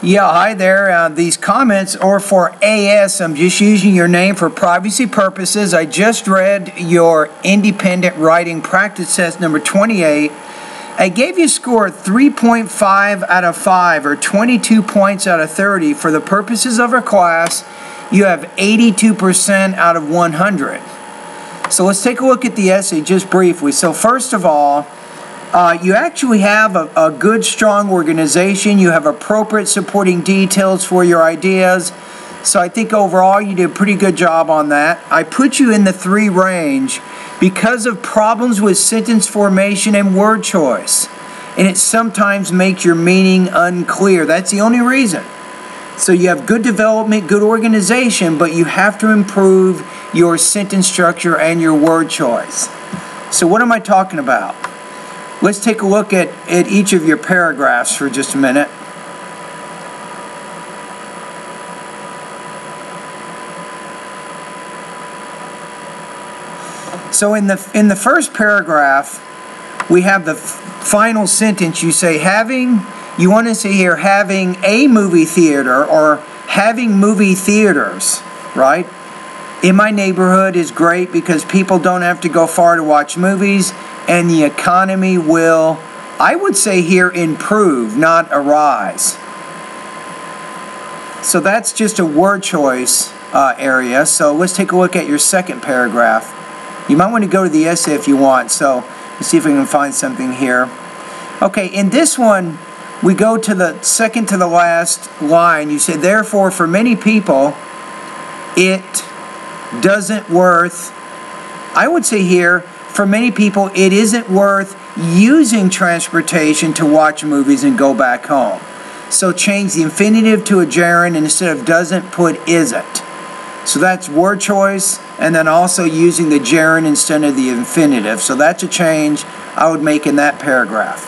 Yeah, hi there. These comments are for AS. I'm just using your name for privacy purposes. I just read your independent writing practice test number 28. I gave you a score of 3.5 out of 5 or 22 points out of 30. For the purposes of our class, you have 82% out of 100. So let's take a look at the essay just briefly. So first of all, you actually have a good, strong organization. You have appropriate supporting details for your ideas. So I think overall you did a pretty good job on that. I put you in the 3 range because of problems with sentence formation and word choice. And it sometimes makes your meaning unclear. That's the only reason. So you have good development, good organization, but you have to improve your sentence structure and your word choice. So what am I talking about? Let's take a look at each of your paragraphs for just a minute. So in the first paragraph, we have the final sentence. You say you want to say here, having a movie theater or having movie theaters, right? In my neighborhood is great because people don't have to go far to watch movies. And the economy will, I would say here, improve, not arise. So that's just a word choice area. So let's take a look at your second paragraph. You might want to go to the essay if you want. So let's see if we can find something here. Okay, in this one, we go to the second to the last line. You say, therefore, for many people, it doesn't worth, I would say here, for many people, it isn't worth using transportation to watch movies and go back home. So change the infinitive to a gerund, and instead of doesn't, put isn't. So that's word choice, and then also using the gerund instead of the infinitive. So that's a change I would make in that paragraph.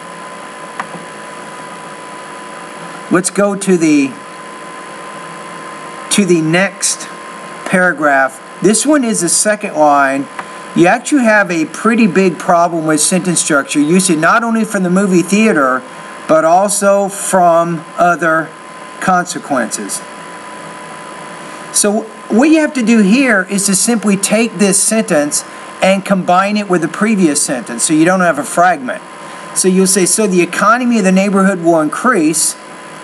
Let's go to the next paragraph. This one is the second line. You actually have a pretty big problem with sentence structure. You see, not only from the movie theater, but also from other consequences. So what you have to do here is to simply take this sentence and combine it with the previous sentence so you don't have a fragment. So you'll say, so the economy of the neighborhood will increase,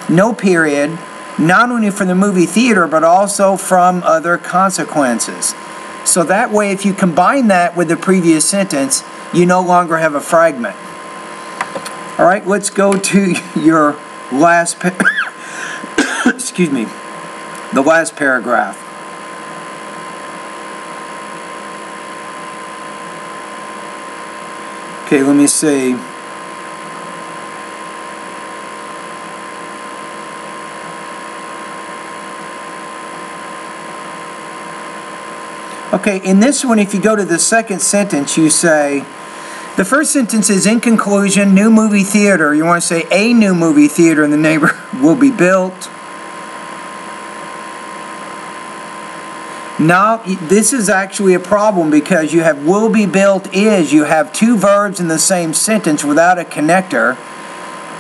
no period, not only from the movie theater, but also from other consequences. So that way, if you combine that with the previous sentence, you no longer have a fragment. All right, let's go to your last, excuse me, the last paragraph. Okay, let me see. Okay, in this one, if you go to the second sentence, you say, the first sentence is, in conclusion, new movie theater. You want to say, a new movie theater in the neighborhood will be built. Now, this is actually a problem because you have will be built is. You have 2 verbs in the same sentence without a connector.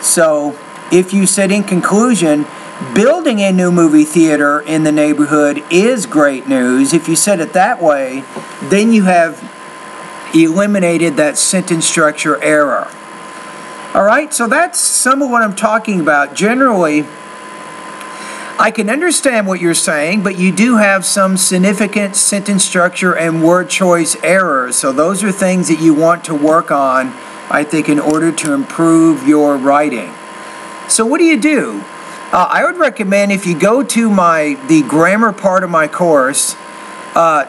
So, if you said, in conclusion, building a new movie theater in the neighborhood is great news. If you said it that way, then you have eliminated that sentence structure error. All right, so that's some of what I'm talking about. Generally, I can understand what you're saying, but you do have some significant sentence structure and word choice errors. So those are things that you want to work on, I think, in order to improve your writing. So what do? I would recommend if you go to the grammar part of my course,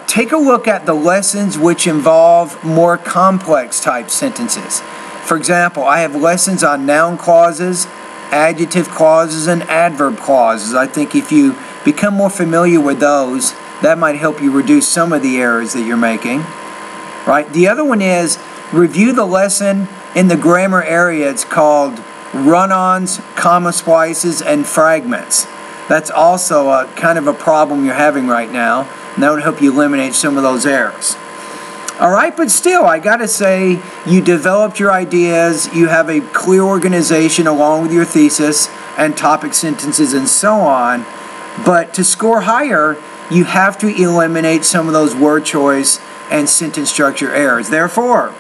take a look at the lessons which involve more complex type sentences. For example, I have lessons on noun clauses, adjective clauses, and adverb clauses. I think if you become more familiar with those, that might help you reduce some of the errors that you're making. Right? The other one is review the lesson in the grammar area. It's called run-ons, comma splices, and fragments. That's also a kind of a problem you're having right now, and that would help you eliminate some of those errors. All right, but still, I got to say, you developed your ideas, you have a clear organization along with your thesis. and topic sentences and so on. But to score higher, you have to eliminate some of those word choice and sentence structure errors. Therefore,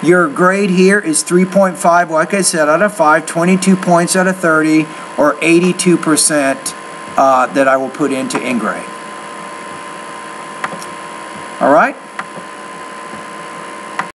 your grade here is 3.5, like I said, out of 5, 22 points out of 30, or 82% that I will put into in grade. All right?